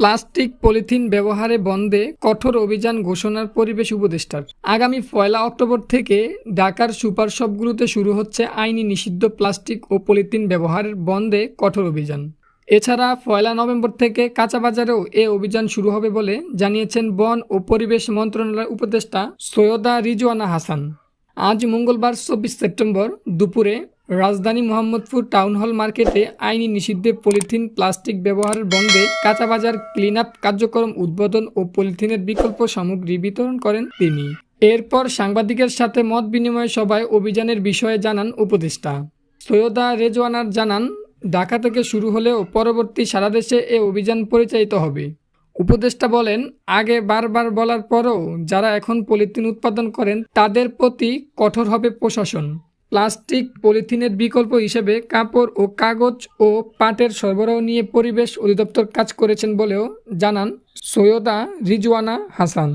Plastic polythene ব্যবহারে বন্ধে কঠোর অভিযান ঘোষণার পরিবেশ উপদেষ্টার। আগামী 1 অক্টোবর থেকে ঢাকার সুপার শপগুলোতে শুরু হচ্ছে আইনি নিষিদ্ধ প্লাস্টিক ও পলিথিন ব্যবহারের বন্ধে কঠোর অভিযান। এছাড়া 1 নভেম্বর থেকে কাঁচাবাজারেও এ অভিযান শুরু হবে বলে জানিয়েছেন বন ও পরিবেশ মন্ত্রণালয়ের উপদেষ্টা সৈয়দা রিজওয়ানা হাসান। আজ মঙ্গলবার 24 সেপ্টেম্বর দুপুরে রাজধানী মোহাম্মদপুর টাউন হল মার্কেটে আইনি নিষিদ্ধে পলিথিন প্লাস্টিক ব্যবহারের বন্ধে কাঁচাবাজার ক্লিন আপ কার্যক্রম উদ্বোধন ও পলিথিনের বিকল্প সামগ্রী বিতরণ করেন তিনি। এরপর সাংবাদিকের সাথে মত বিনিময় সভায় অভিযানের বিষয়ে জানান উপদেষ্টা। সৈয়দা রেজওয়ানার জানান, ঢাকা থেকে শুরু হলেও পরবর্তী সারা দেশে এ অভিযান পরিচালিত হবে। উপদেষ্টা বলেন, আগে বারবার বলার পরও যারা এখন পলিথিন উৎপাদন করেন তাদের প্রতি কঠোর হবে প্রশাসন। প্লাস্টিক পলিথিনের বিকল্প হিসেবে কাপড় ও কাগজ ও পাটের সরবরাহ নিয়ে পরিবেশ অধিদপ্তর কাজ করেছেন বলেও জানান সৈয়দা রিজওয়ানা হাসান।